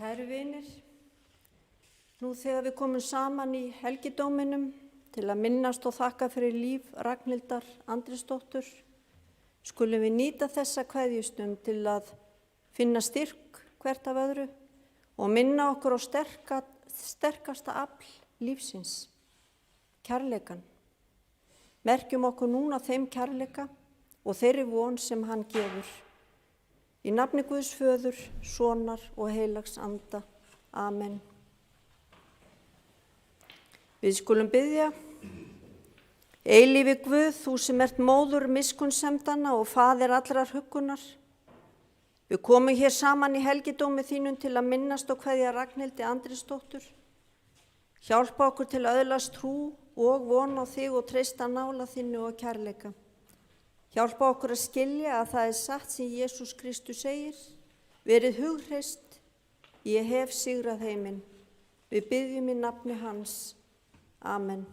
Kæru vinir, nú þegar við komum saman í helgidóminum til að minnast og þakka fyrir líf Ragnhildar Andrésdóttur, skulum við nýta þessa kveðjustund til að finna styrk hvert af öðru og minna okkur á sterkasta afl lífsins, kærleikan. Merkjum okkur núna þeim kærleika og þeirri von sem hann gefur. Í nafni Guðs Föður, Sonar og heilags Anda. Amen. Við skulum biðja. Eilífi Guð, þú sem ert móður miskunnsemdanna og faðir allrar huggunar. Við komum hér saman í helgidómi þínum til að minnast og kveðja Ragnhildi Andrésdóttur. Hjálpa okkur til að öðlast trú og von á þig og treysta nála þínu og kærleika. Hjálpa okkur að skilja að það er satt sem Jesús Kristus segir, verið hughreyst, ég hef sigrað heiminn. Við biðjum í nafni hans. Amen.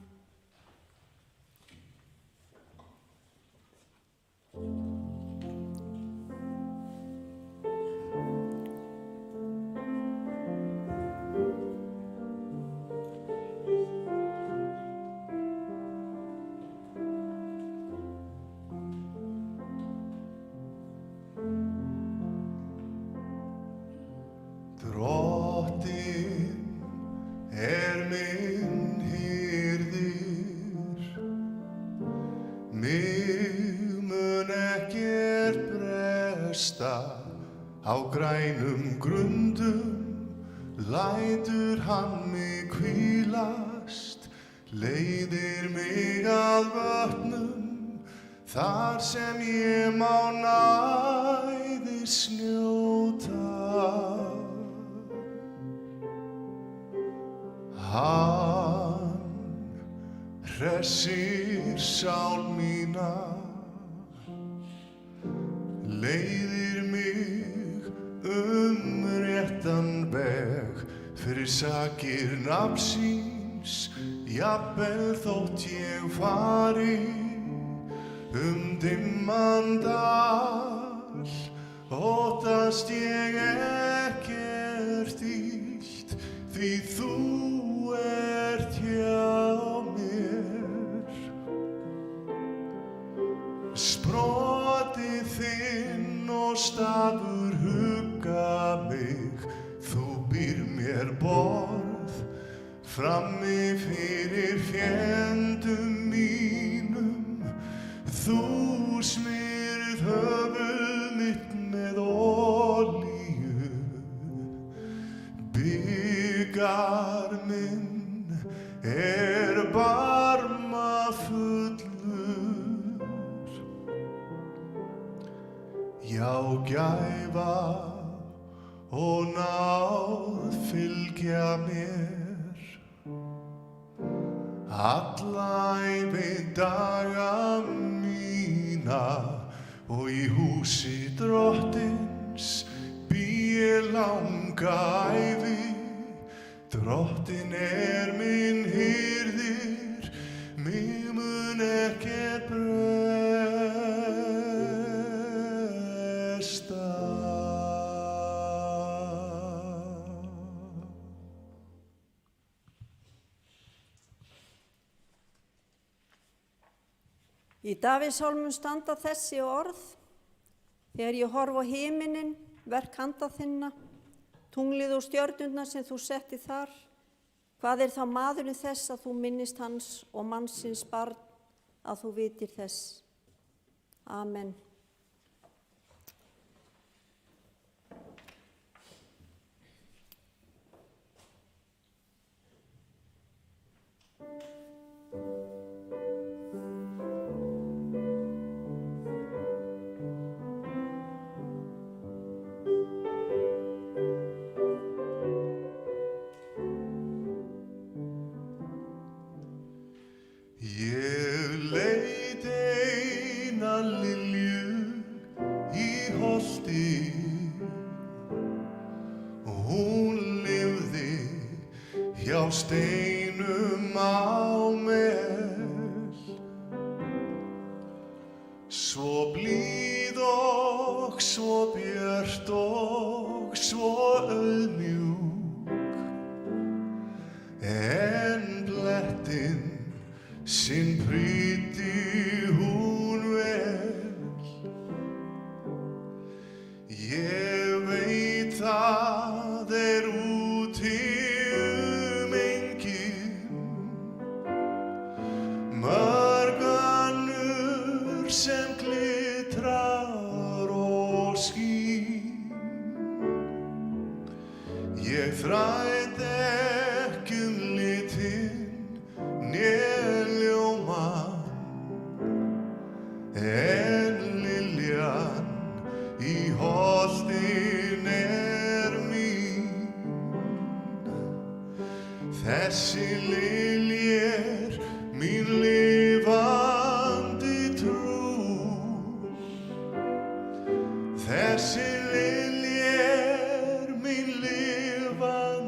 Á grænum grundum lætur hann mig hvílast, leiðir mig að vötnum, þar sem ég má næðis njóta. Hann hressir sál mína, leiðir mig réttan veg fyrir sakir nafns síns, jafnvel þótt ég fari dimman dal, óttast ég ekkert illt, því þú ert hjá mér. Sprotið þinn og stafur hugga mig, þú býr mér borð frammi fyrir fjöndum mínum, þú smyrð höfuð mitt með olíu, byggar minn barmafullur. Já, gæfa og náð fylgja mér, alla ævi daga mína, og í húsi Drottins bý ég langa ævi. Drottin minn hirðir, mig mun ekkert Í Davíðssálmum standa þessi orð: þegar ég horf á himininn, verk handa þinna, tunglið og stjörnurnar sem þú settir þar, hvað þá maðurinn þess að þú minnist hans og mannsins barn að þú vitir þess. Amen. Steinum á mel, svo blíð og svo björt og svo auðmjúk. sinn prýddi hún vel. Ég veit það úti engin, mörg önnur sem glitrar og skín. Ég þræt ekki litinn né ljómann, en liljan í holtin mín. Þessi lilja mín lifandi trú. Þessi lilja mín lifandi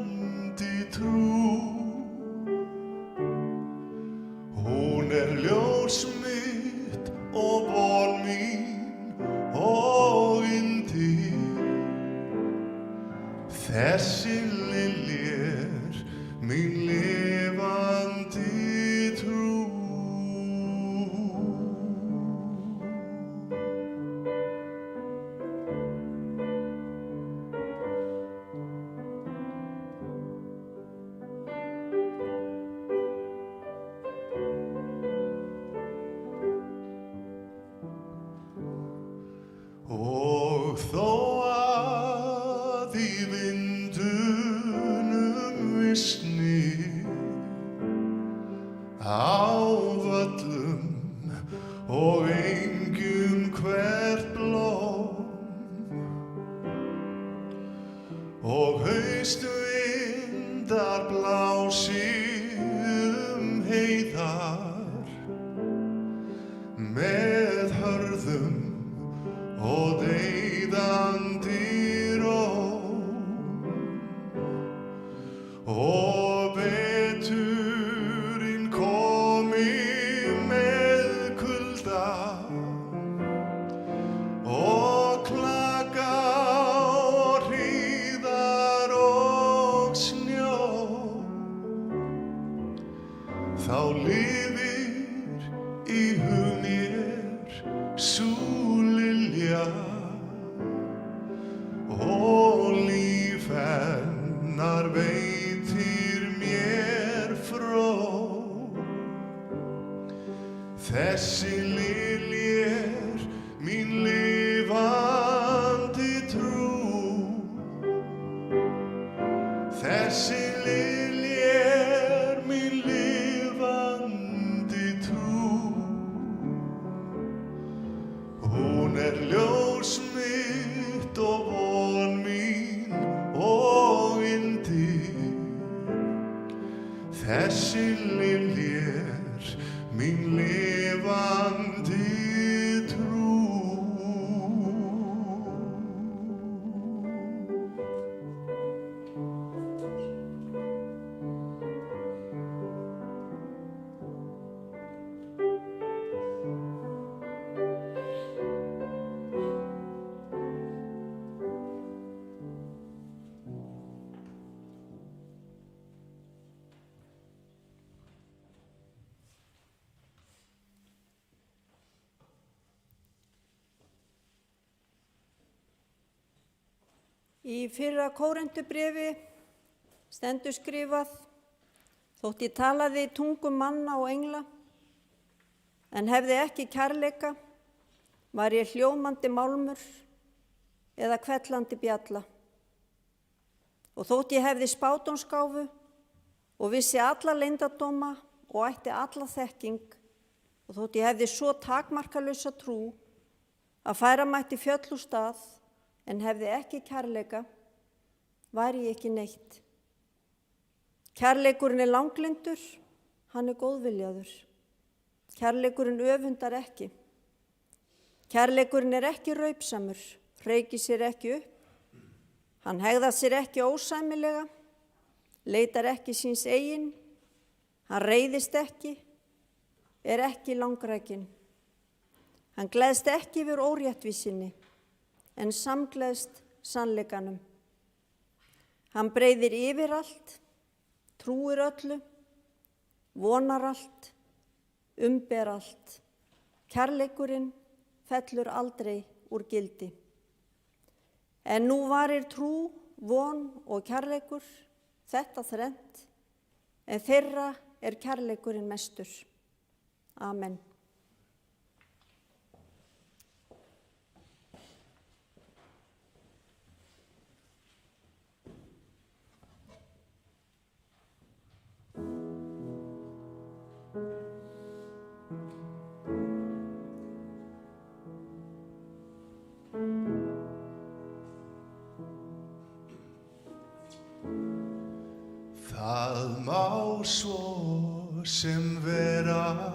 trú. Hún ljós mitt og von mín og yndi. Þessi lilja mín lifandi trú. Og þó að í vindunum visni á völlum og engjum hvert blóm, og haustvindar blási heiðar með hörðum og deyðandi róm, og veturinn komi með kulda og klaka og hríðar og snjó. Þá lifir í hug mér sú lilja og líf hennar veitir mér fró. Þessi lilja mín lifandi trú. Þessi lilja mín lifandi trú. Hún ljós mitt og von mín og yndi. Þessi lilja mín lifandi trú. Í fyrra Kórinthubréfi stendur skrifað: þótt ég talaði tungum manna og engla, en hefði ekki kærleika, var ég hljómandi málmur eða hvellandi bjalla. Og þótt ég hefði spádómsgáfu og vissi alla leyndardóma og ætti alla þekking, og þótt ég hefði svo takmarkalausa trú að færa mætti fjöll úr stað, en hefði ekki kærleika, var ég ekki neitt. Kærleikurinn langlyndur, hann góðviljaður. Kærleikurinn öfundar ekki. Kærleikurinn ekki raupsamur, hreykir sér ekki upp. Hann hegðar sér ekki ósæmilega, leitar ekki síns eigin. Hann reiðist ekki, ekki langrækinn. Hann gleðst ekki yfir óréttvísinni, en samgleðst sannleikanum. Hann breiðir yfir allt, trúir öllu, vonar allt, umber allt. Kærleikurinn fellur aldrei úr gildi. En nú varir trú, von og kærleikur, þetta þrennt, en þeirra er kærleikurinn mestur. Amen. Það má svo sem vera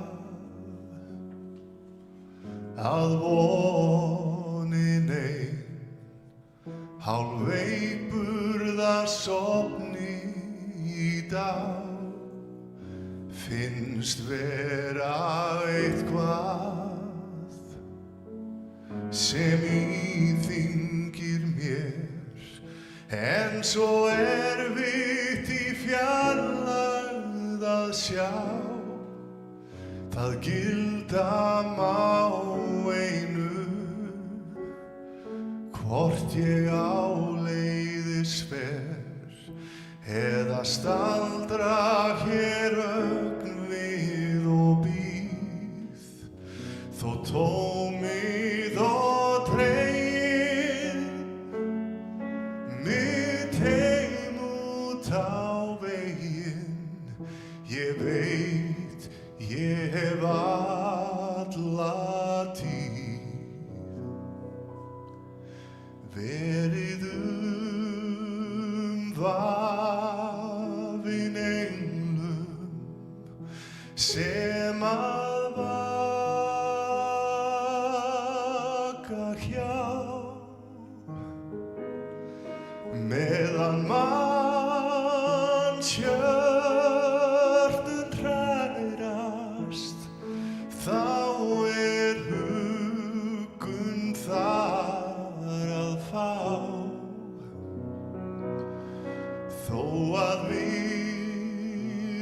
að vonin ein hálf veikburða sofni í dag, finnst vera eitthvað sem íþyngir mér, en svo erfitt í fjarlægð að sjá. Það gilda má einu, hvort ég áleiðis fer, eða staldra hér ögn við og bíð, þó tómið og tregið mitt heim út á veginn. Ég veit ég hef alla tíð verið vafin englum sem að vaka hjá, meðan mannshjörtun hrærast, þá er huggun þar að fá. Þó að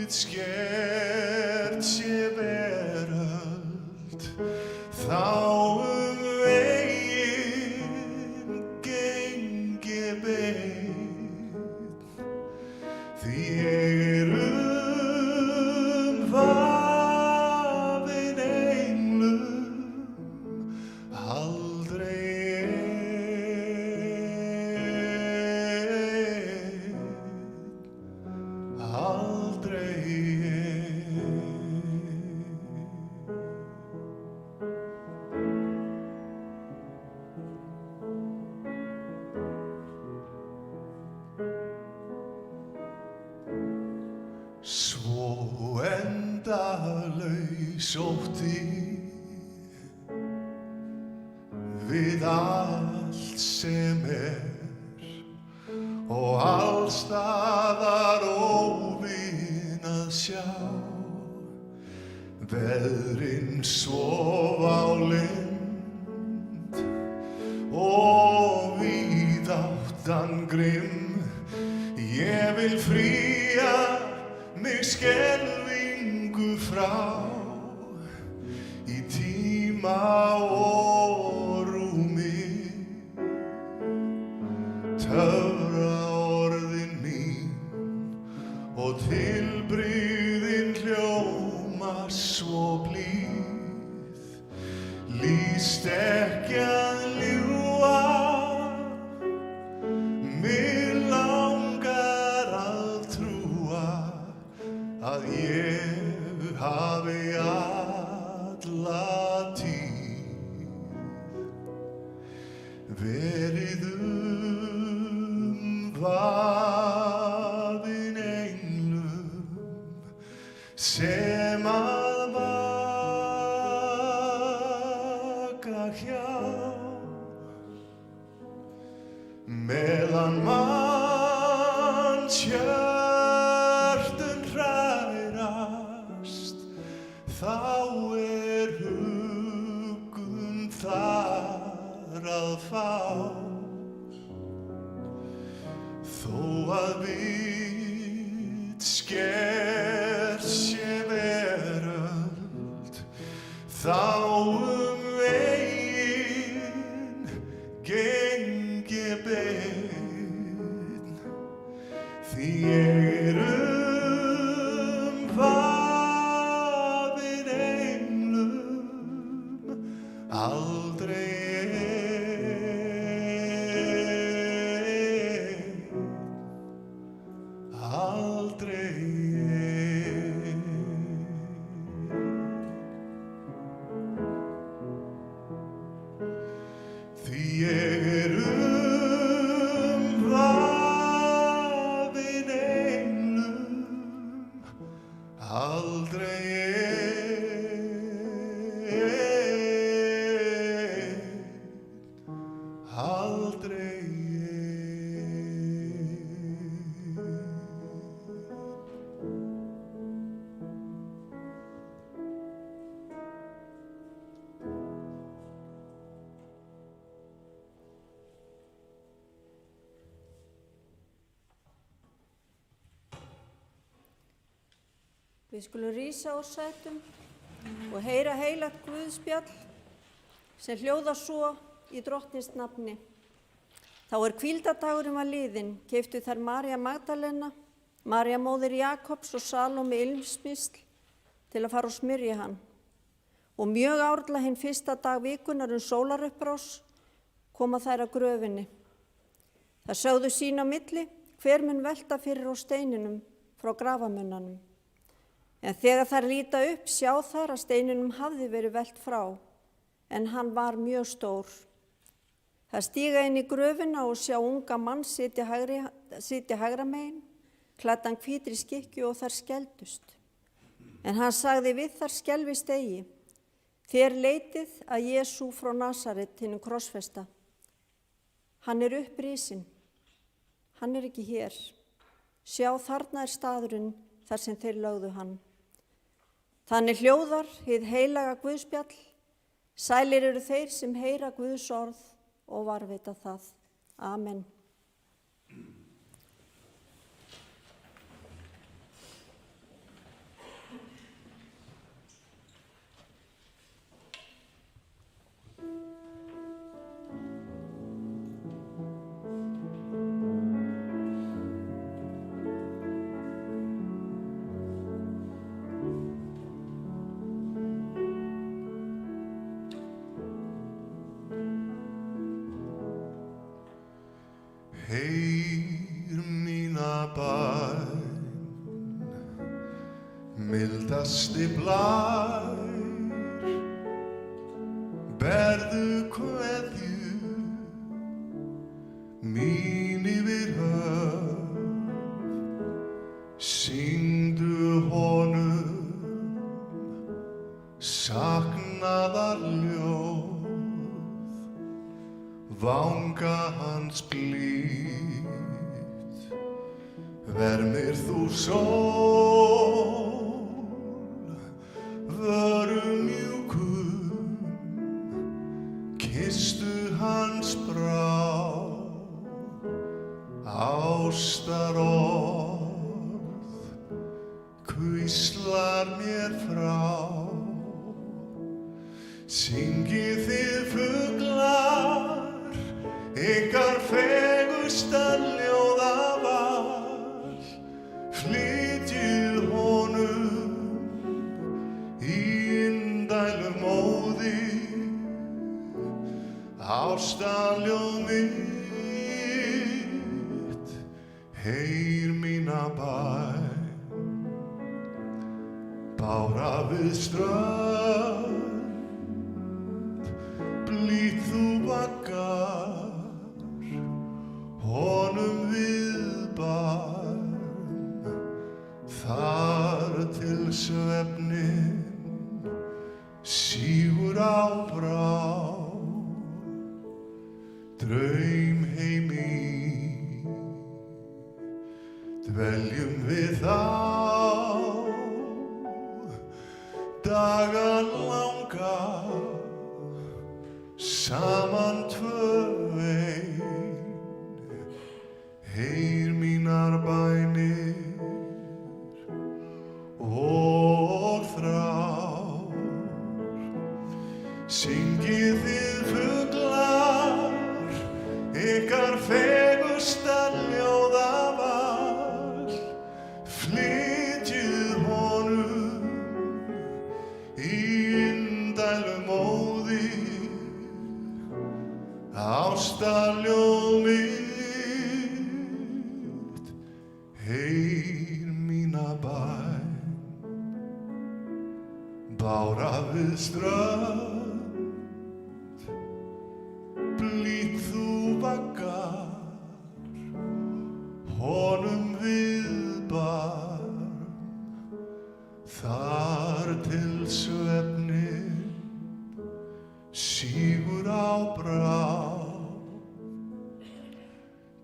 vitskert sé veröld, þá veginn geng ég beinn, því ég er vafin englum, aldrei svo endalaus ótti við allt sem og allstaðar óvin að sjá. Veðrin sof á lind og víðáttan grimm. Ég vil fría mig skelfingu frá í tíma og rúmi. Töfra orðin mín og tilbrigðin hljóma svo blíð. Líst ekki að ljúga, mig langar að trúa að ég hafi alla tíð verið vafin englum sem að vaka hjá, meðan mannshjörtun hrærast, þá er huggun þar að fá. Þó að vitskert sé veröld, þá veginn geng ég beinn, því ég vafinn englum aldrei því ég vafinn englum aldrei Við skulum rísa úr sætum og heyra heilagt Guðspjall sem hljóðar svo í Drottins nafni. Þá hvíldardagurinn var liðinn, keyptu þær María Magdalena, María móðir Jakobs og Salóme ilmsmysl til að fara og smyrja hann. Og mjög árla hinn fyrsta dag vikunar sólarupprás koma þær að gröfinni. Það sögðu sín á milli, hver mun velta fyrir á steininum frá grafamunnanum. En þegar þær líta upp sjá þær að steininum hafði verið velt frá, en hann var mjög stór. Það stíga inn í gröfina og sjá unga mann sitja hægra megin, klæddan hvítri skikkju og þær skelfdust. En hann sagði við þær skelfist eigi, þér leitið að Jesú frá Nasaret hinum krossfesta. Hann er upprisinn, hann er ekki hér. Sjá þarna er staðurinn þar sem þeir lögðu hann. Þannig hljóðar hið heilaga Guðspjall, sælir eru þeir sem heyra Guðs orð og varðveita það. Amen. Heyr mína bæn, mildasti blær, berðu kveðju mín yfir höf, syngdu honum saknaðar ljóð, vanga hans blítt, vermir þú sól, vörum mjúkum, kysstu hans brá, ástarorð, hvíslar mér frá, syngið þið fuglar, ykkar fegusta ljóðaval, flytjið honum í indælum móði, ástaljóð mitt, heyr mína bæn, bára við strönd, blítt þú baggar, honum viðbarn, þar til svefninn sígur á brá, draumheimi dveljum við þá, daga langa, saman tvö ein, heyr mínar bænir og þrár, Syngið þið fuglar, ykkar fegusta ljóðaval, flytjið honum í indælum móði, ástarljóð mitt, heyr mína bæn, bára við strönd, blítt þú vaggar, honum viðbarn, þar til svefninn sígur á brá,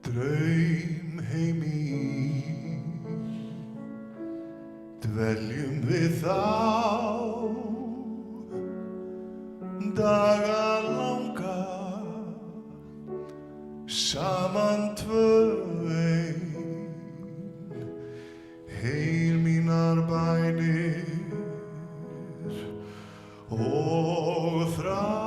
draum heimi í, dveljum við þá, daga langa, saman tvö ein, heyr mínar bænir og þrár.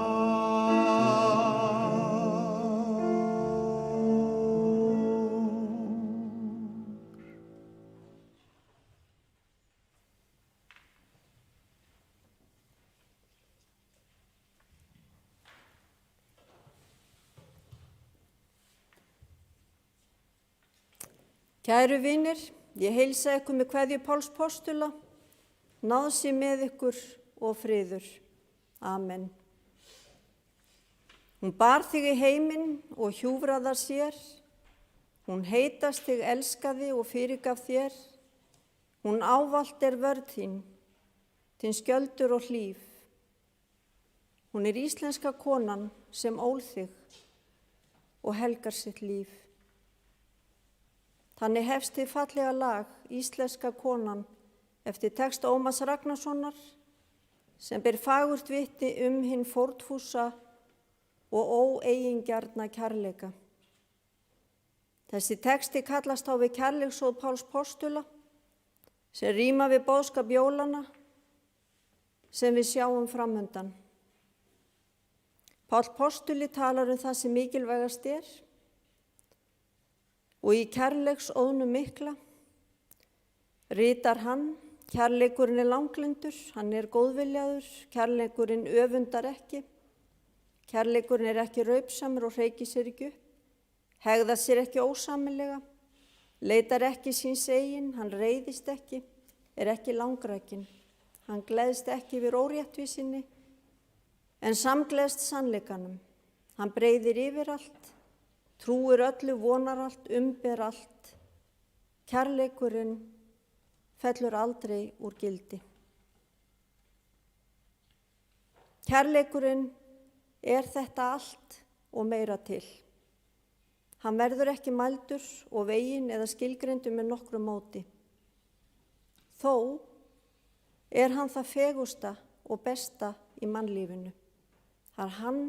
Kæru vinir, ég heilsa ykkur með kveðju Páls postula, náð sé með ykkur og friður. Amen. Hún bar þig í heiminn og hjúfraðar sér, hún heitast þig elskaði og fyrirgaf þér, hún ávallt vörð þín skjöldur og hlíf. Hún íslenska konan sem ól þig og helgar sitt líf. Þannig hefst hið fallega lag Íslenska konan eftir text Ómars Ragnarssonar sem ber fagurt vitni hinn fórnfúsa og óeigingjarna kærleika. Þessi texti kallast á við kærleiksóð Páls postula sem ríma við boðskap jólanna sem við sjáum framundan. Páll postuli talar það sem mikilvægast og í kærleiksóðnum mikla ritar hann, kærleikurinn langlyndur, hann góðviljaður, kærleikurinn öfundar ekki, kærleikurinn ekki raupsamur og hreykir sér ekki upp, hegðar sér ekki ósamlega, leitar ekki síns eigin, hann reiðist ekki, ekki langrækinn, hann gleðst ekki yfir óréttvísinni, en samgleðst sannleikanum, hann breiðir yfir allt, trúir öllu, vonar allt, ber allt. Kærleikurinn fellur aldrei úr gildi. Kærleikurinn þetta allt og meira til. Hann verður ekki mældur og veginn eða skilgreindur með nokkru móti. Þó hann það fegusta og besta í mannlífinu. Það hann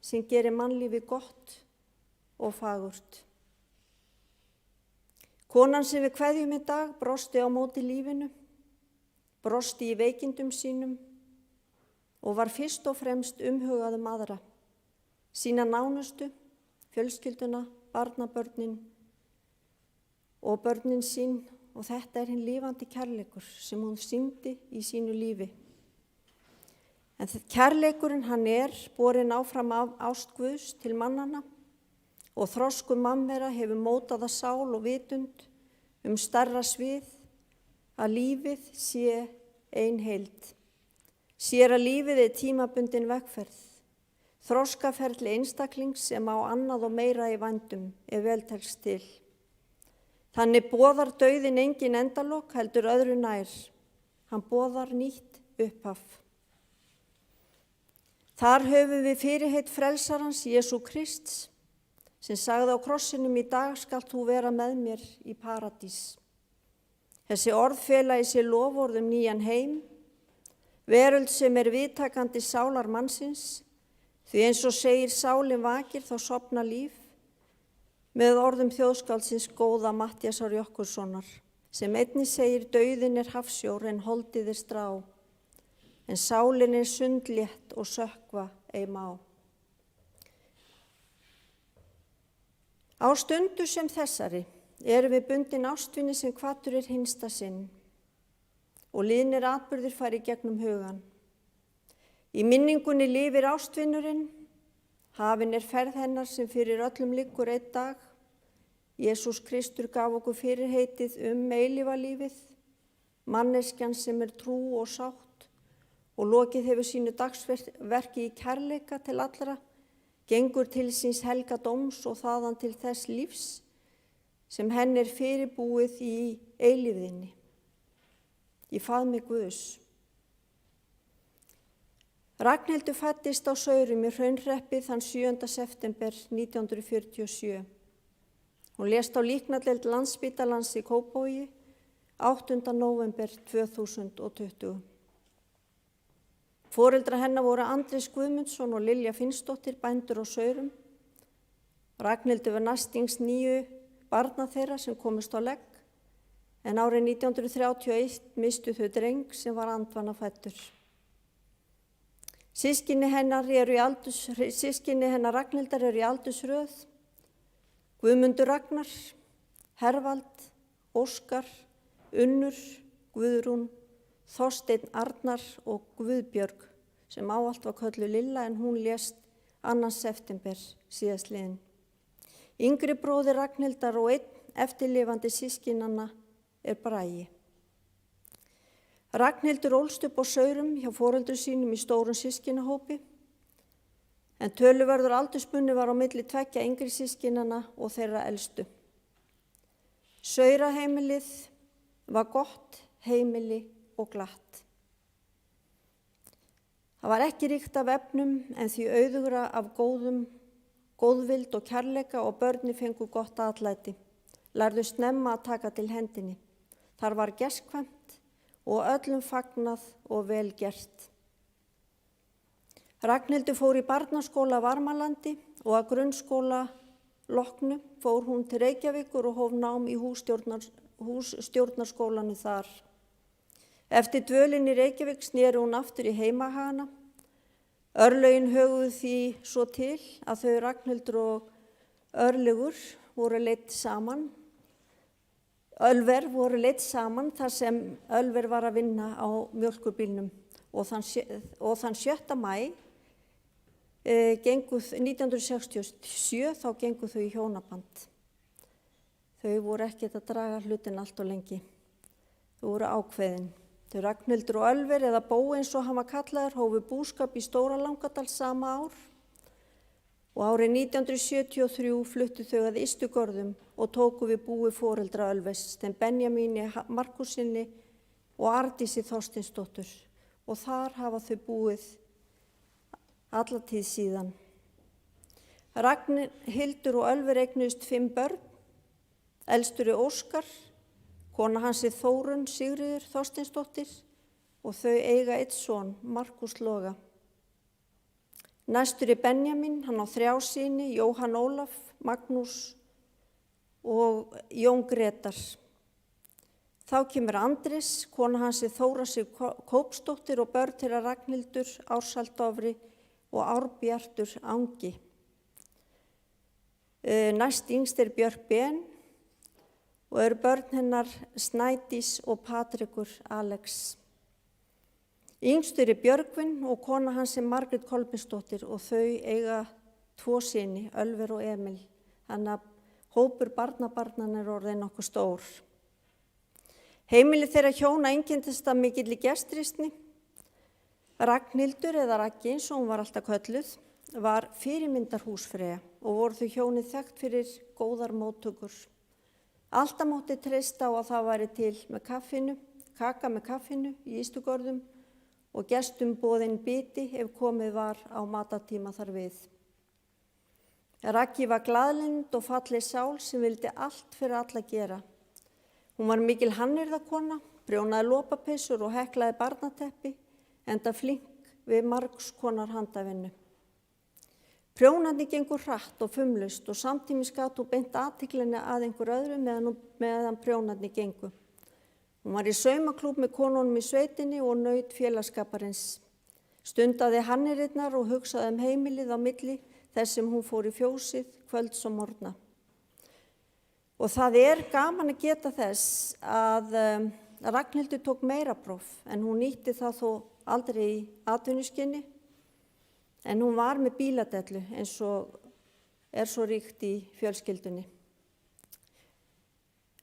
sem gerir mannlífi gott og fagurt. Konan sem við kveðjum í dag brosti á móti lífinu, brosti í veikindum sínum og var fyrst og fremst umhugað aðra, sína nánustu, fjölskylduna, barnabörnin og börnin sín og þetta hinn lífandi kærleikur sem hún sýndi í sínu lífi. En kærleikurinn hann borinn áfram af ást Guðs til mannana og þrosku mannvera hefur mótaða sál og vitund stærra svið að lífið sé ein heild. Sér að lífið tímabundin vegferð, þroskaferli einstaklings sem á annað og meira í vændum vel tekst til. Þannig boðar dauðinn engin endalok heldur öðru nær, hann boðar nýtt upphaf. Þar höfum við fyrirheit frelsarans Jesú Krists sem sagði á krossinum í dag skalt þú vera með mér í paradís. Þessi orð fela í sér loforð nýjan heim, veröld sem viðtakandi sálar mannsins, því eins og segir sálin vakir þá sofna líf, með orðum þjóðskáldsins góða Matthíasar Jokkurssonar, sem einnig segir dauðinn hafsjór en holdið strá. en sálin er sundlétt og sökkva ei má. Á stundu sem þessari erum við bundin ástvini sem hvatur er hinsta sinn og liðnir atburðir fari gegnum hugan. Í minningunni lifir ástvinurinn, hafin er ferð hennar sem fyrir öllum liggur einn dag. Jesús Kristur gaf okkur fyrirheitið eilífalífið, manneskjan sem er trú og sátt og lokið hefur sínu dagsverki í kærleika til allra, gengur til síns helga dóms og þaðan til þess lífs sem henn er fyrirbúið í eilífðinni, í faðmi Guðs. Ragnhildur fæddist á Saurum í Hraunhreppi þann 7. september 1947. Hún lést á líknardeild Landspítalans í Kópavogi 8. nóvember 2020. Foreldrar hennar voru Andrés Guðmundsson og Lilja Finnsdóttir, bændur á Saurum. Ragnhildur var næstings 9 barna þeirra sem komust á legg, en árið 1931 mistu þau dreng sem var andvana fæddur. Systkini hennar Ragnhildar eru í aldursröð: Guðmundur Ragnar, Hervald, Óskar, Unnur, Guðrún, Þorsteinn Arnar og Guðbjörg, sem ávallt var kölluð Lilla en hún lést 2. september síðastliðinn. Yngri bróðir Ragnhildar og einn eftirlifandi systkinanna er Bragi. Ragnhildur ólst upp á Saurum hjá foreldrum sínum í stórum systkinahópi, en töluverður aldursmunur var á milli 2 yngri systkinanna og þeirra elstu. Sauraheimilið var gott heimili og glatt. Það var ekki ríkt af efnum en því auðugra af góðvild og kærleika og börni fengu gott atlæti, lærðu snemma að taka til hendinni. Þar var gestkvæmt og öllum fagnað og vel gert. Ragnhildur fór í barnaskóla Varmalandi og að grunnskóla loknu fór hún til Reykjavíkur og hóf nám í hússtjórnarskólanum þar. Eftir dvölin í Reykjavík sneri hún aftur í heimahagana. Örlögin höguðu því svo til að þau Ragnhildur og Örlygur voru leidd saman. Ölver voru leidd saman þar sem Ölver var að vinna á mjólkurbílnum og þann 7. maí 1967 þá gengu þau í hjónaband. Þau voru ekkert að draga hlutin allt og lengi. Þau voru ákveðin. Þau Ragnhildur og Ölver, eða Bói eins og hann var kallaður, hófu búskap í Stóra-Langadal sama ár og árið 1973 fluttu þau að Ystugörðum og tóku við búi foreldra Ölvers, þeim Benjamíni Markúsinni og Ardísi Þorsteinsdóttur, og þar hafa þau búið alla tíð síðan. Ragnhildur og Ölver eignuðust 5 börn. Elstur er Óskar, kona hans er Þórunn Sigríður Þorsteinsdóttir og þau eiga einn son, Markús Loga. Næstur er Benjamín, hann á 3 syni, Jóhann Ólaf, Magnús og Jón Gretar. Þá kemur Andrés, kona hans er Þóra Sig Kópsdóttir og börn þeirra Ragnhildur, Ársaldofri og Árbjartur Angi. Næst yngst er Björk Ben og eru börn hennar Snædís og Patrikur Alex. Yngstur er Björgvin og kona hans er Margrét Kolbeinsdóttir og þau eiga 2 syni, Ölver og Emil. Þannig að hópur barnabarnanna er orðið nokkuð stór. Heimilið þeirra hjóna einkenndist af mikilli gestrisni. Ragnhildur, eða Raggi eins og hún var alltaf kölluð, var fyrirmyndarhúsfreyja og voru þau hjónið þekkt fyrir góðar móttökur. Alltaf mátti treysta á að það væri til með kaka með kaffinu í Ystugörðum og gestum boðin biti ef komið var á matartíma þar við. Raggi var glaðlynd og falleg sál sem vildi allt fyrir alla gera. Hún var mikil hannyrðakona, prjónaði lopapeysur og heklaði barnateppi, enda flink við margs konar handavinnu. Prjónandi gengur hratt og fumlaust og samtímis gat hún beint athyglinni að einhver öðru meðan prjónandi gengu. Hún Hún var í saumaklúbb með konunum í sveitinni og naut félagsskaparins. Stundaði hannyrðirnar og hugsaði heimilið á milli þess sem hún fór í fjósið kvölds og morgna. Og það gaman að geta þess að Ragnhildur tók meira próf en hún nýtti það þó aldrei í atvinnuskyni. En hún var með bíladellu eins og svo ríkt í fjölskyldunni.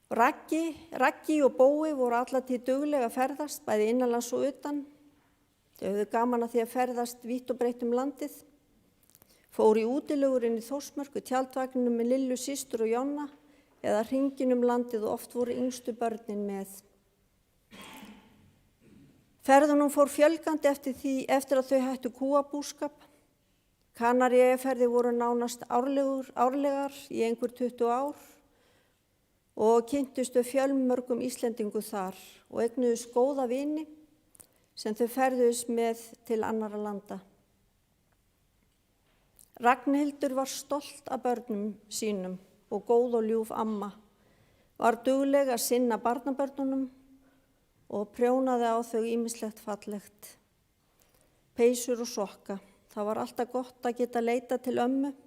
Raggi og Bói voru allatíð duglega að ferðast, bæði innanlands og utan. Þau höfðu gaman að því að ferðast vítt og breitt landið. Fóru í útilegur inn í Þórsmörk, tjaldvagninu með Lillu systur og Jonna eða hringin landið og oft voru yngstu börnin með. Ferðunum fór fjölgandi eftir að þau hættu kúabúskap. Kanaríeyjaferðir voru nánast árlegar í einhver 20 ár og kynntustu fjölmörgum Íslendingu þar og eignuðust góða vini sem þau ferðuðust með til annarra landa. Ragnhildur var stolt af börnum sínum og góð og ljúf amma, var dugleg að sinna barnabörnunum og prjónaði á þau ýmislegt fallegt. Peysur og sokka. Það var alltaf gott að geta leita til ömmu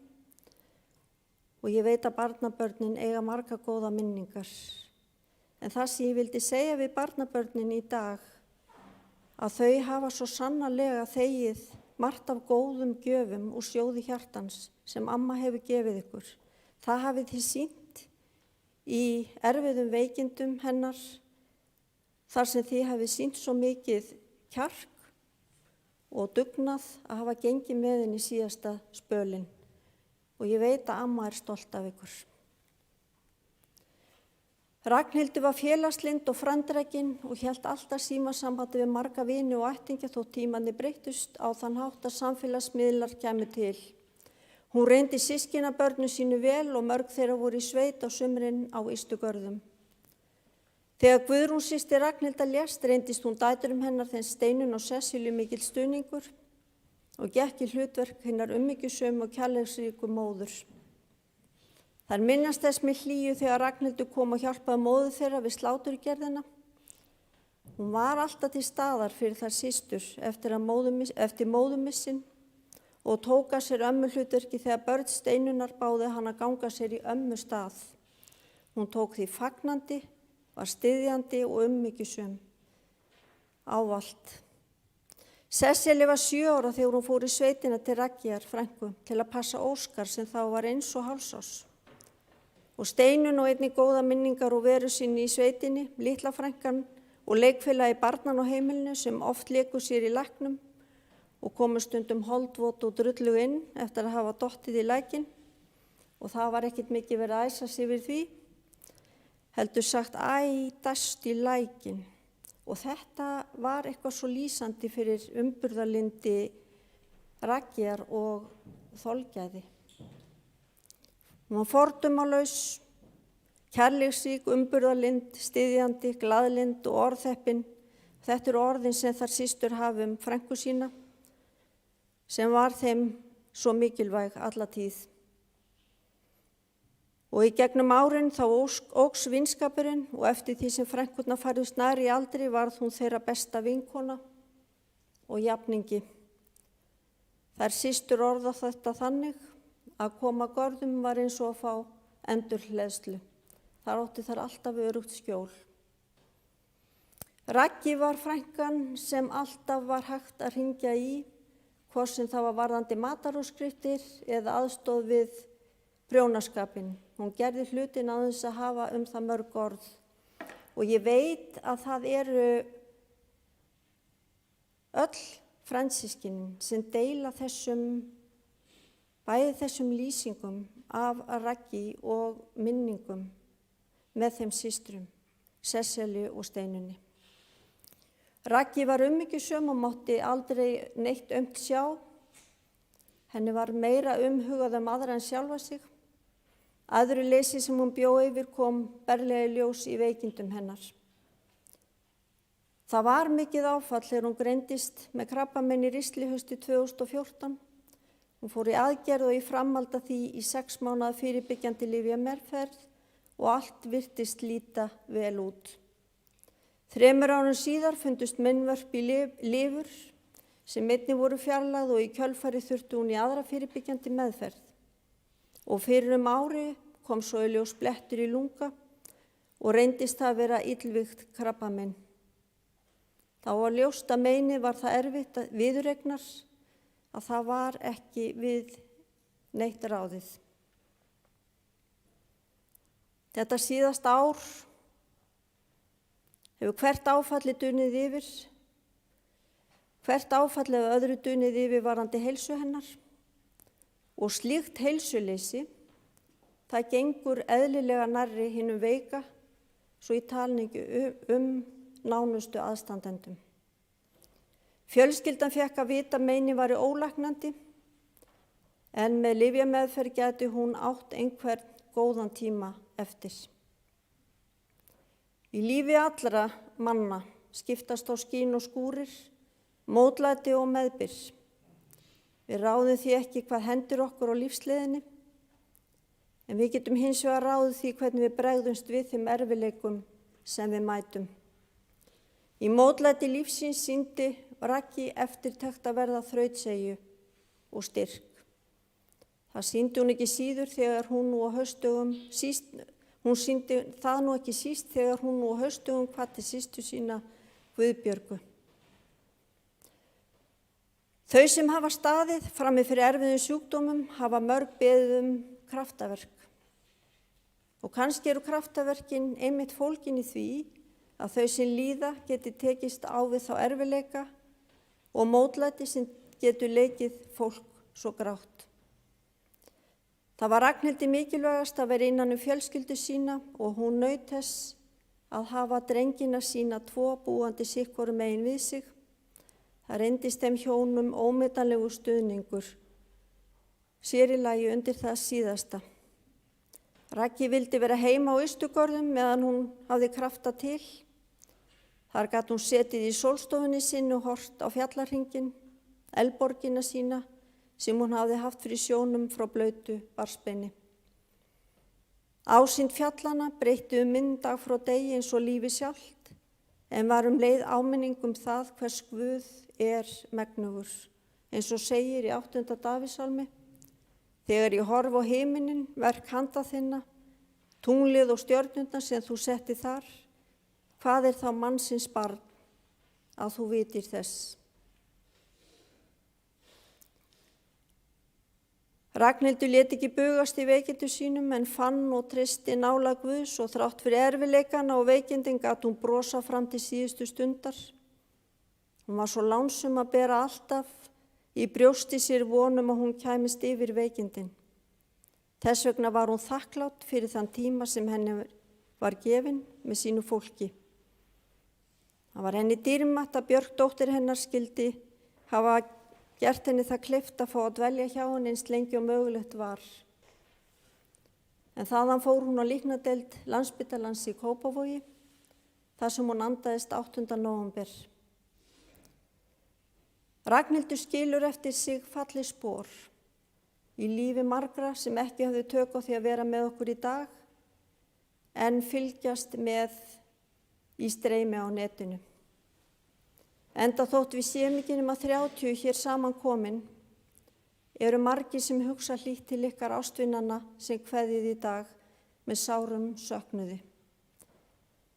og ég veit að barnabörnin eiga marga góða minningar. En það sem ég vildi segja við barnabörnin í dag, að þau hafa svo sannarlega þegið margt af góðum gjöfum og sjóði hjartans sem amma hefur gefið ykkur. Það hafið þið sýnt í erfiðum veikindum hennar, þar sem þið hafið sýnt svo mikið kjark og dugnað að hafa gengið með henni síðasta spölinn. Og ég veit að amma stolt af ykkur. Ragnhildur var félagslynd og frandrækin og hélt alltaf símasambandi við marga vini og ættingja þó tímanni breyttust á þann hátt að samfélagsmiðlar kæmu til. Hún reyndi systkinabörnu sínu vel og mörg þeirra voru í sveit á sumrin á Ystugörðum. Þegar Guðrún systir Ragnhildar lést reyndist hún dæturum hennar þeim Steinunn og Sessilju mikill stuðningur og gekk í hlutverk hinnar umhyggjusömu og kærleiksríku móður. Þær minnast þess með hlýju þegar Ragnhildur kom og hjálpaði móður þeirra við sláturgerðina. Hún var alltaf til staðar fyrir þær systur eftir móðumissin og tók að sér ömmuhlutverki þegar börn Steinunnar báðu hann að ganga sér í ömmu stað. Hún tók því fagnandi, var styðjandi og umhyggjusöm. Ávallt. Sesselja var 7 ára þegar hún fór í sveitina til Raggjar frænku til að passa Óskar sem þá var eins og hálfsás. Og Steinunn og einnig góða minningar og veru sinni í sveitinni, litla frænkan og leikfélagi barnan á heimilinu sem oft leiku sér í læknum og komu stundum holdvot og drullu inn eftir að hafa dottið í lækin og það var ekkert mikið verið að æsa sig yfir því. Heldur sagt, dast í lækin. Og þetta var eitthvað svo lýsandi fyrir umburðarlyndi Raggjar og þolgæði. Hún var fordómalaus, kærleiksrík, umburðarlynd, styðjandi, glaðlynd og orðheppin. Þetta eru orðin sem þær systur hafa frænku sína, sem var þeim svo mikilvæg alla tíð. Og í gegnum árin þá óx vinskapurinn og eftir því sem frænkurnar færðust nær í aldri varð hún þeirra besta vinkona og jafningi. Þær systur orða þetta þannig að koma görðum var eins og að fá endurhleðslu. Þar átti þær alltaf örugt skjól. Raggi var frænkan sem alltaf var hægt að hringja í, hvort sem það var varðandi matarútskriftir eða aðstoð við prjónaskapinn. Hún gerði hlutin á þess að hafa það mörg orð. Og ég veit að það eru öll fransískinin sem deila bæði þessum lýsingum af Raggi og minningum með þeim systrum, Sesselju og Steinunni. Raggi var umhyggjusöm og mátti aldrei neitt sjá. Henni var meira umhugað aðra en sjálfa sig. Aðru leysi sem hún bjó yfir kom berlega í ljós í veikindum hennar. Það var mikið áfall þegar hún greindist með krabbamein í ristli haustið 2014. Hún fór í aðgerð og í framhald af því í 6 mánaða fyrirbyggjandi lyfjameðferð og allt virtist líta vel út. 3 árum síðar fundust meinvörp í lifur sem einnig voru fjarlægð og í kjölfari þurfti hún í aðra fyrirbyggjandi meðferð. Og fyrir ári kom svo í ljós blettur í lunga og reyndist það að vera illvígt krabbamein. Þá var ljóst að meinið var það erfitt að viðuregnar að það var ekki við neitt ráðið. Þetta síðasta ár hefur hvert áfalli dunið yfir, hvert áfalli eða öðru dunið yfir varandi heilsu hennar og slíkt heilsuleysi, það gengur eðlilega nærri hinum veika, svo í talningu nánustu aðstandendum. Fjölskyldan fékk að vita að meinið væri ólæknandi, en með lyfjameðferð gæti hún átt einhvern góðan tíma eftir. Í lífi allra manna skiptast á skín og skúrir, mótlæti og meðbyr. Við ráðum því ekki hvað hendir okkur á lífsleiðinni, en við getum hins vegar ráðið því hvernig við bregðumst við þeim erfiðleikum sem við mætum. Í mótlæti lífsins sýndi Raggi eftirtekt að verða þrautseigju og styrk. Það sýndi hún ekki síður þegar hún nú á haustdögum hvatti systur sína Guðbjörgu. Þau sem hafa staðið frammi fyrir erfiðum sjúkdómum hafa mörg beðið kraftaverk. Og kannski eru kraftaverkin einmitt fólgin í því að þau sem líða geti tekist á við þá erfiðleika og mótlæti sem getur leikið fólk svo grátt. Það var Ragnhildi mikilvægast að vera innan fjölskyldu sína og hún naut þess að hafa drengina sína 2 búandi sitthvoru megin við sig. Það reyndist þeim hjónum ómetanlegur stuðningur, sér í lagi undir það síðasta. Raggi vildi vera heima á Ystugörðum meðan hún hafði krafta til. Þar gat hún setið í sólstofunni sinni og horft á fjallarhringinn, Elborgina sína, sem hún hafði haft fyrir sjónum frá blautu barnsbeini. Ásýnd fjallana breytti mynd dag frá degi eins og lífi sjálft, en var leið áminning það hvers Guð megnugur, eins og segir í 8. Davíðsálmi. Þegar ég horf á himinin, verk handa þinna, tunglið og stjörnurnar sem þú setti þar, hvað þá mannsins barn að þú vitir þess? Ragnhildur lét ekki bugast í veikindum sínum en fann og treysti nálægð Guðs og þrátt fyrir erfiðleikana og veikindin gat hún brosa fram til síðustu stundar. Hún var svo lánsum að bera alltaf í brjósti sér vonum að hún kæmist yfir veikindin. Þess vegna var hún þakklát fyrir þann tíma sem henni var gefinn með sínu fólki. Það var henni dýrmætt að Björk dóttir hennar skyldi hafa gert henni það kleift að fá að dvelja hjá henni eins lengi og mögulegt var. En þaðan fór hún á líknardeild Landspítalans í Kópavogi, þar sem hún andaðist 8. nóvember. Ragnhildur skilur eftir sig fallið spor í lífi margra sem ekki höfðu tök á því að vera með okkur í dag, en fylgjast með í streymi á netinu. Enda þótt við séum ekki nema 30 hér saman komin, eru margir sem hugsa hlýtt til ykkar ástvinanna sem kveðið í dag með sárum söknuði.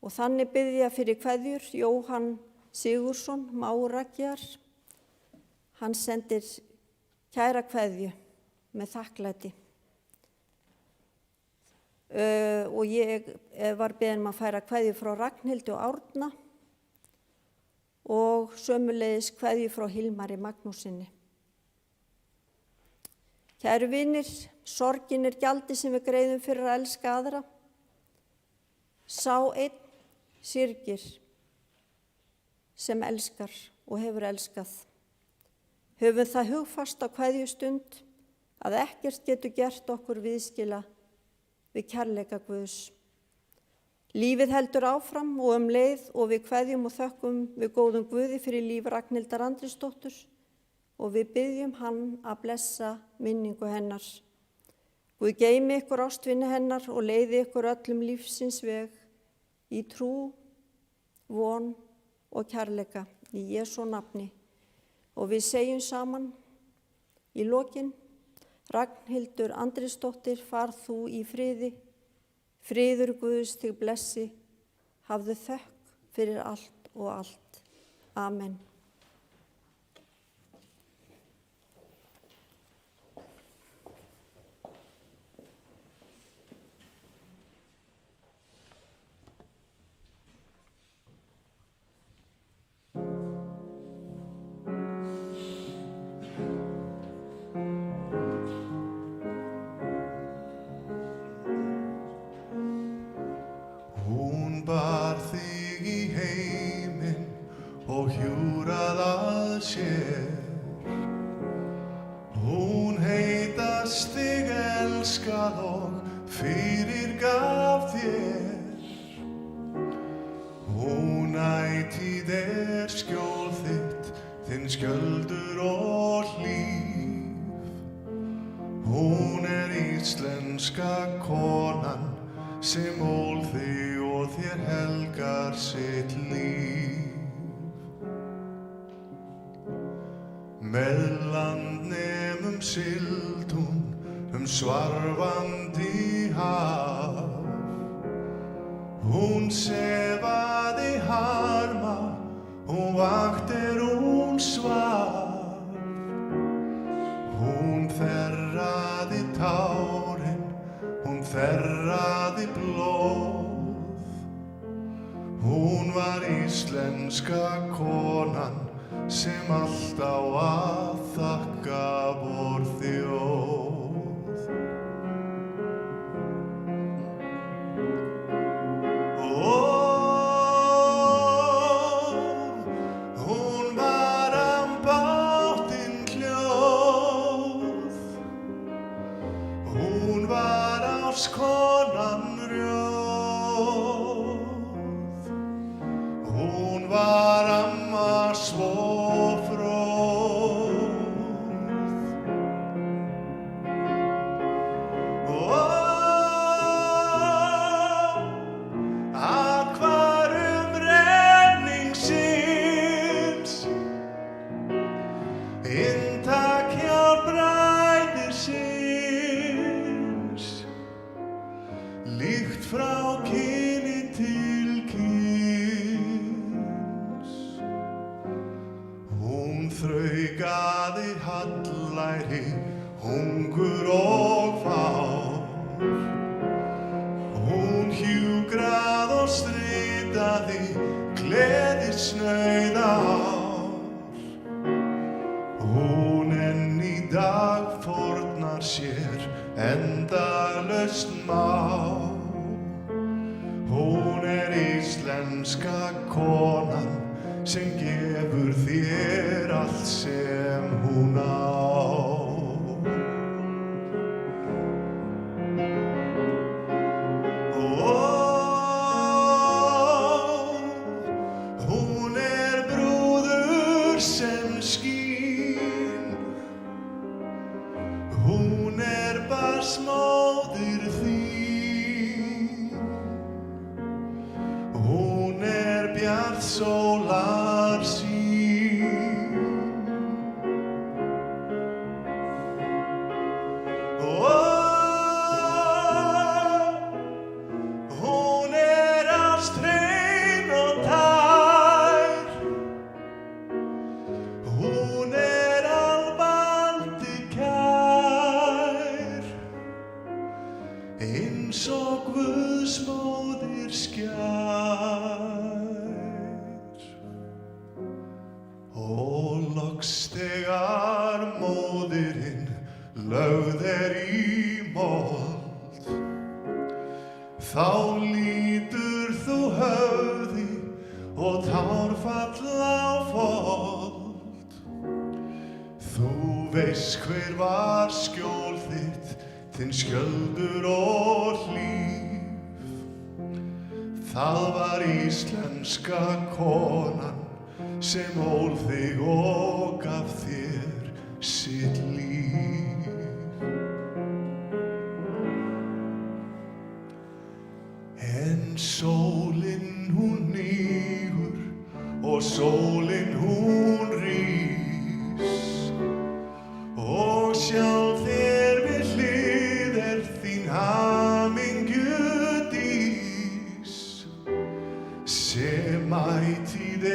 Og þannig bið ég fyrir kveðjur Jóhann Sigurðsson, mágur Raggar. Hann sendir kæra kveðju með þakklæti. Og ég var beðin að færa kveðju frá Ragnhildi og Árna og sömuleiðis kveðju frá Hilmari Magnúsinni. Kæru vinir, sorgin gjaldið sem við greiðum fyrir að elska aðra. Sá einn syrgir sem elskar og hefur elskað. Höfum það hugfast á kveðjustund að ekkert getur gert okkur viðskila við kærleika Guðs. Lífið heldur áfram og leið og við kveðjum og þökkum við góðum Guði fyrir líf Ragnhildar Andrésdóttur og við biðjum hann að blessa minningu hennar. Guð geymi ykkur ástvini hennar og leiði ykkur öllum lífsins veg í trú von og kærleika í Jesú nafni. Og við segjum saman í lokin: Ragnhildur Andrésdóttir, far þú í friði, friður Guðs þig blessi, hafðu þökk fyrir allt og allt. Amen. Hún bar þig í heiminn og hjúrað að sér. Hún heitast þig elskað og fyrirgaf þér. Hún ætíð skjól þitt, þinn skjöldur og hlíf. Hún íslenska konan sem ól þig og þér helgar sitt líf. Með landnemum sigldi hún svarfandi haf. Hún sefaði harma, hún vakti hún svaf. Hún þerraði tárin, hún þerraði blóð. Hún var íslenska konan sem allt á að þakka vor þjóð. Hún var bátinn hljóð. Hún var árskonan rjóð. Hún var amma svo fróð. Akvarum renningsins, inntak hjá bræðir síns, líkt frá kyni til kyns. Hún þraukaði hallæri, hungur og fár. Hún hjúkrað og stritaði gleðisnauð ár. Hún enn í dag fórnar sér endalaust mál. Hún íslenska konan sem gefur þér allt sem hún á. Hún brúður sem skín. Hún barnsmóðir þín. Hún bjart sólar sín. Hún ástrein og tær. Hún alvaldi kær, eins og Guðs móðir skær. Og loks þegar móðirin lögð í mold, þá lítur þú höfði og tár falla á fold. Þú veist hver var skjól þitt, þinn skjöldur og hlíf. Það var íslenska konan sem ól þig og gaf þér sitt líf. En sólin hún sólin hún rís og sjálf þér við hlið þín hamingju dís sem ætíð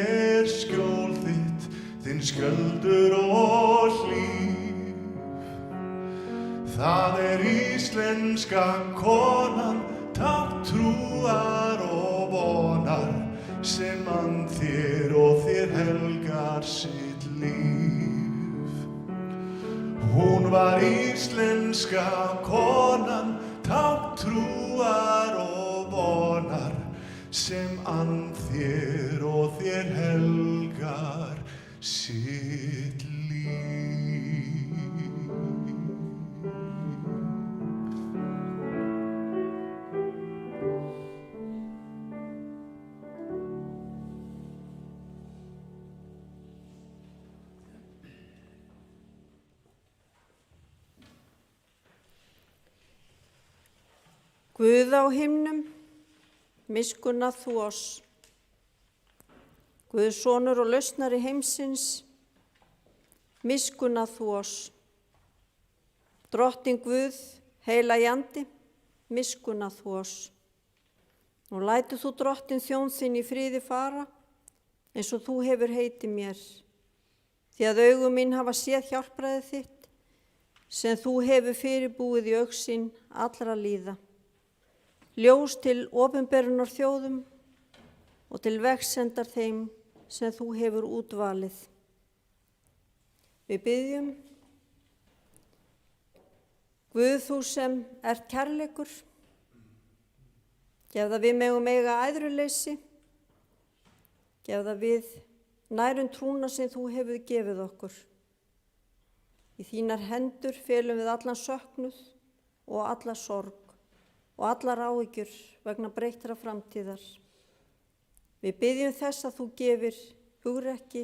skjól þitt þinn skjöldur og hlíf. Það íslenska konan tákn trúar og vonar sem mann þér og þér helgar sitt líf. Hún var íslenska konan tákn trúar og vonar sem mann þér og þér helgar sitt líf. Guð á himnum, miskunna þú oss. Guð sonur og lausnari heimsins, miskunna þú oss. Drottinn Guð, heilagi andi, miskunna þú oss. Nú lætur þú drottinn þjón þinn í friði fara, eins og þú hefur heitið mér. Því að augu mín hafa séð hjálpræðið þitt, sem þú hefur fyrirbúið í augsýn allra líða. Ljós til opinberunar þjóðum og til vegsendar þeim sem þú hefur útvalið. Við biðjum, Guð þú sem ert kærleikur, gef það við megum eiga æðruleysi, gef það við nærum trúna sem þú hefur gefið okkur. Í þínar hendur felum við allan söknuð og alla sorg og allar áhyggjur vegna breyttra framtíðar. Við biðjum þess að þú gefir hugrekki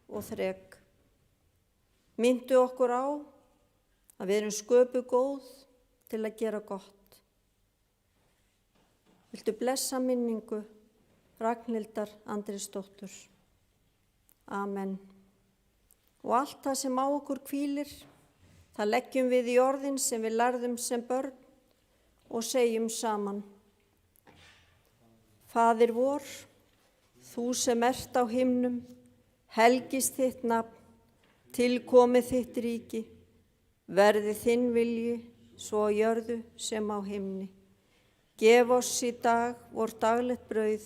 og þrek. Myndu okkur á að við erum sköpuð góð til að gera gott. Viltu blessa minningu Ragnhildar Andrésdóttur. Amen. Og allt það sem á okkur hvílir, það leggjum við í orðin sem við lærðum sem börn og segjum saman. Faðir vor, þú sem ert á himnum, helgist þitt nafn, tilkomi þitt ríki, verði þinn vilji, svo á jörðu sem á himni. Gef oss í dag vor daglegt brauð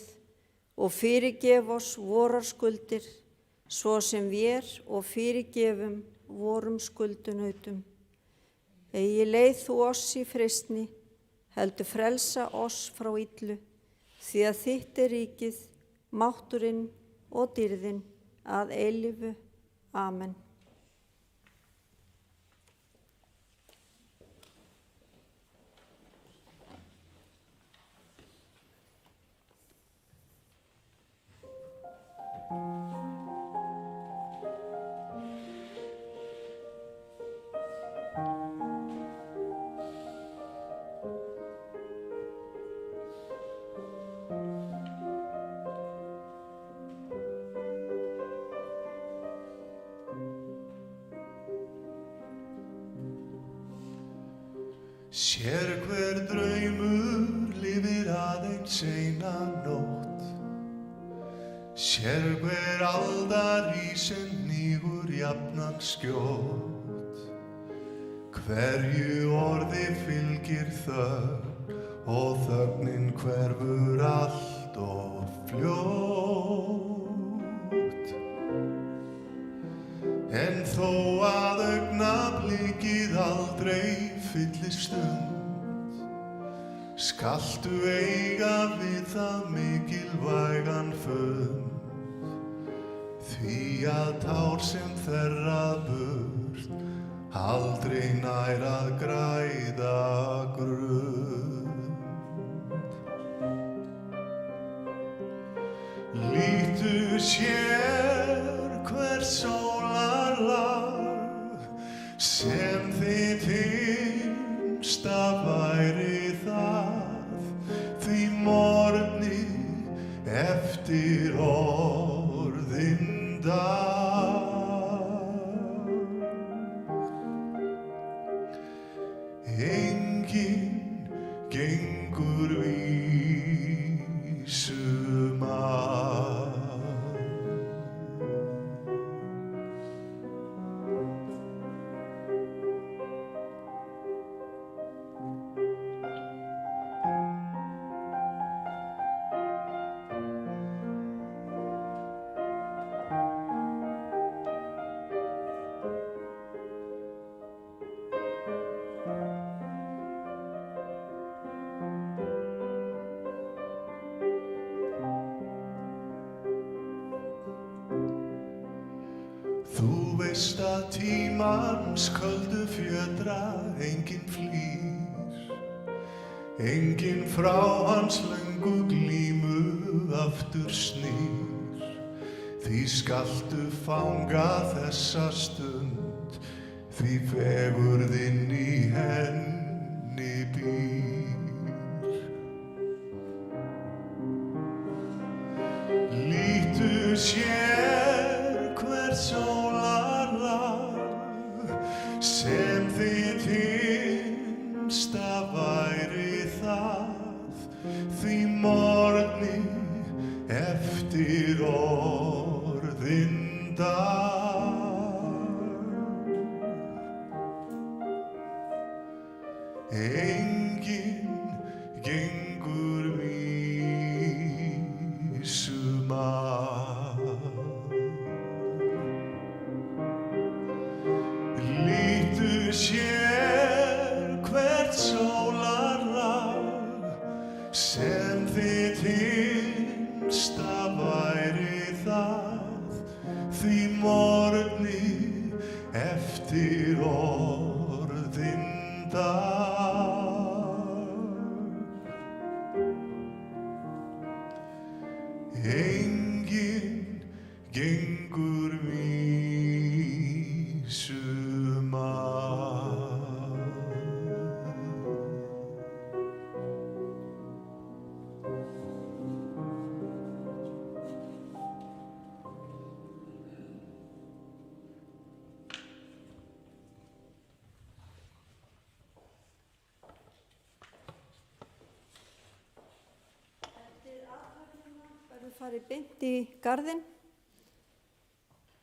og fyrirgef oss vorar skuldir, svo sem vér og fyrirgefum vorum skuldunautum. Eigi leið þú oss í freistni, heldur frelsa oss frá illu, því að þitt ríkið, mátturinn og dýrðin að eilífu. Amen. Sér hver draumur lifir aðeins eina nótt, sér hver aldari sem hnígur jafnan skjótt. Hverju orði fylgir þögn og þögnin hverfur allt of fljótt. En þó að augnablikið aldrei fyllist stund, skaltu eiga við það mikilvægan fund, því að tár sem þerrað burt aldrei nær að græða grund. Lítu sér hver sólarlag sem þitt hinsta væri það, því morgni eftir orði enginn gengur vísum að. Þú veist að tímans köldu fjötra enginn flýr, enginn frá hans löngu glímu aftur snýr. Því skaltu fanga þessa stund, því fegurðin í henni býr. Lítu sér hvert sólarlag sem þitt hinsta væri það, því morgni eftir orðinn dag. Enginn gengur vísum að. Lítu sér hvert sólarlag sem þitt hinsta væri það, því morgni eftir orðinn dag. Enginn gengur vísum að. Verður farið beint í garðinn,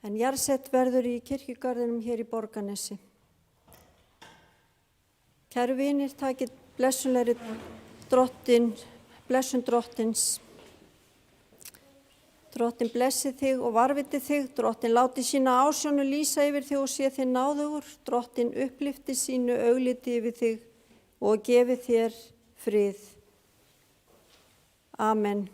en jarðsett verður í kirkjugarðinum hér í Borgarnesi. Kæru vinir, takið blessunlegri blessun drottins. Drottin blessi þig og varviti þig, drottin láti sína ásjónu lýsa yfir þig og sé þig náðugur, drottin upplifti sínu augliti yfir þig og gefi þér frið. Amen.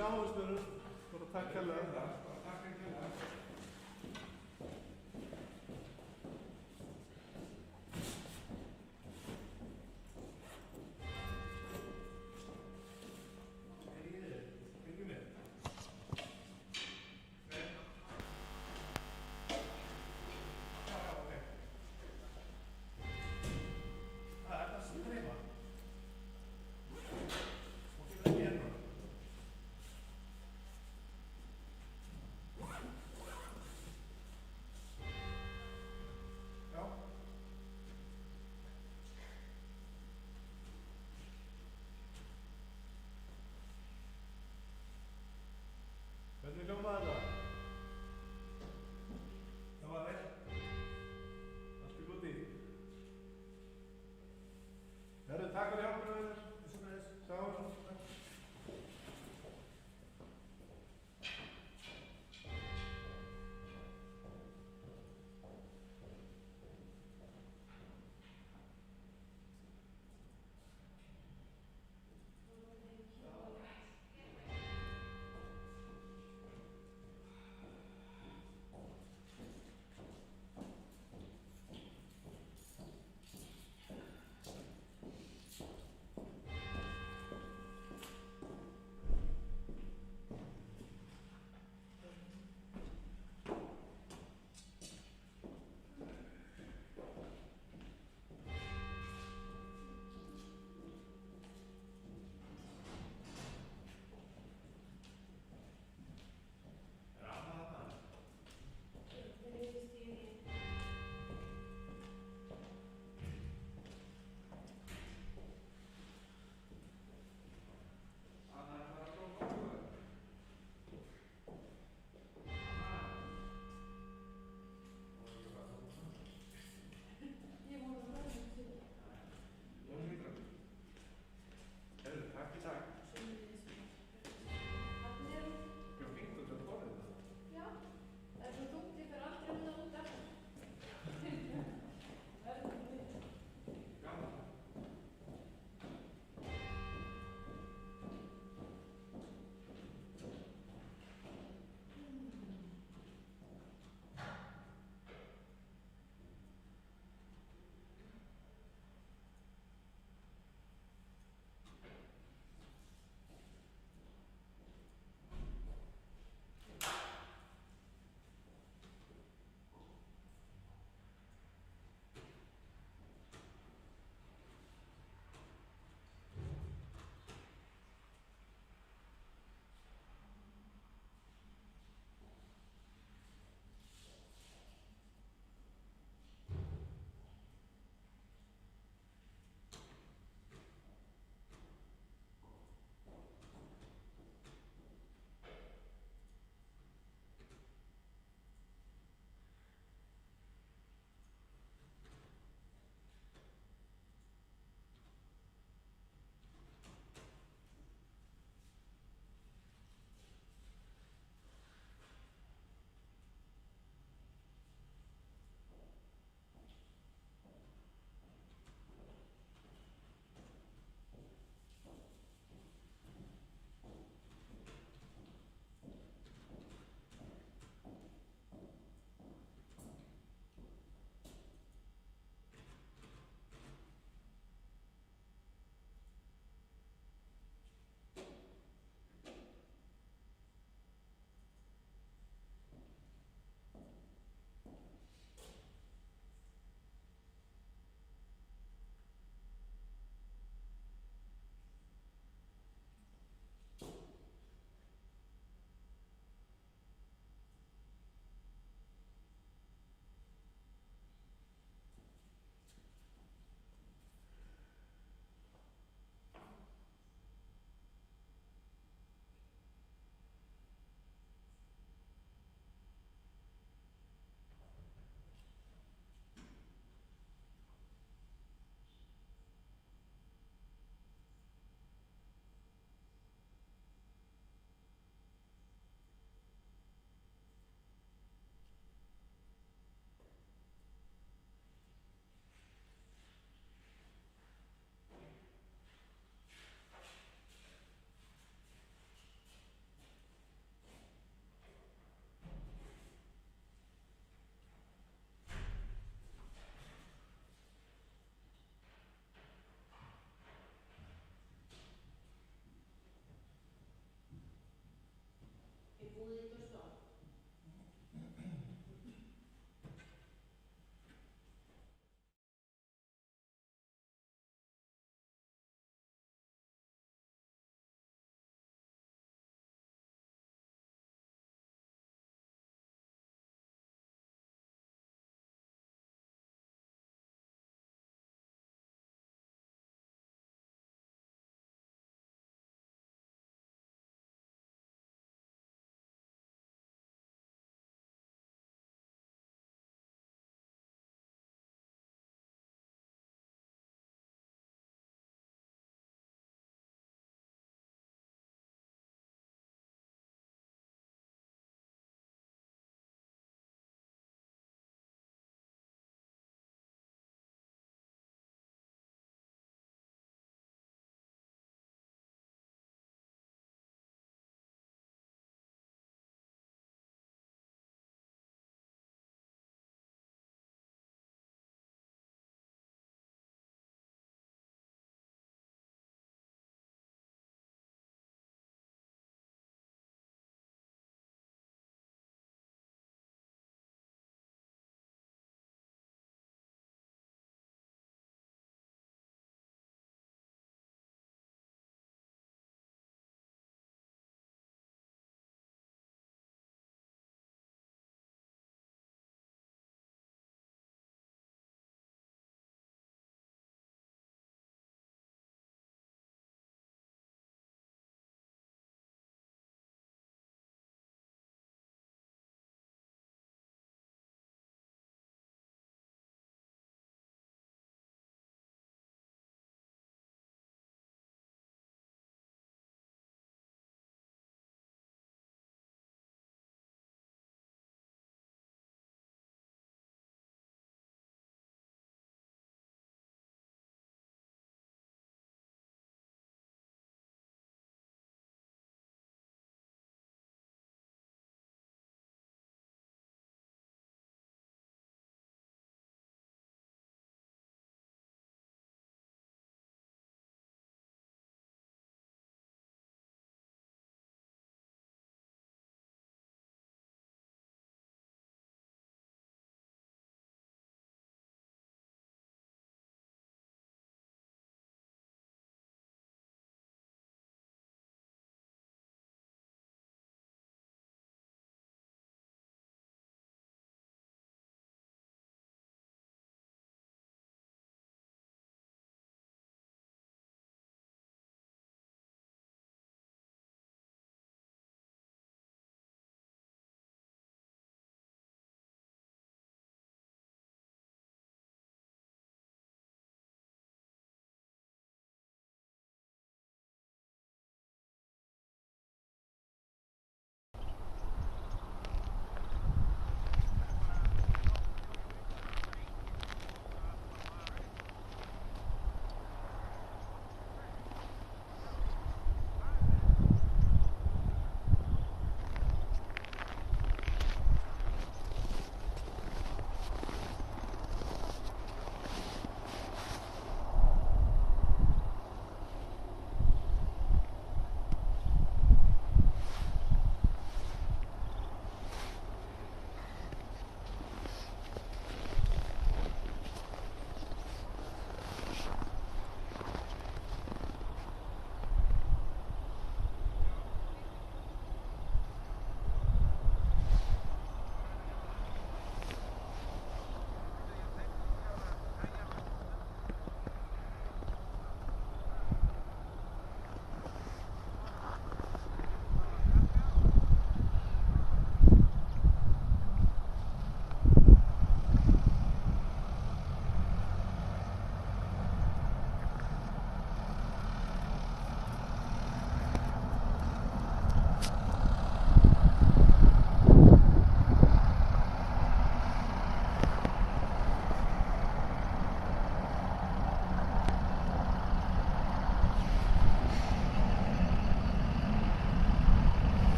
sjáumst við bara takk hérlega.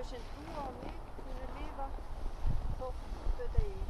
Þau sem trúa á mig munu lifa þótt þau deyi.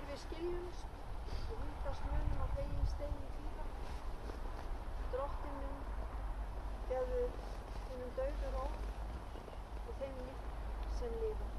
Við skiljumst og hittast munum á veginn steini dýra. Drottinn minn gefðu hinum dauðu ró og þeim líf sem lifa.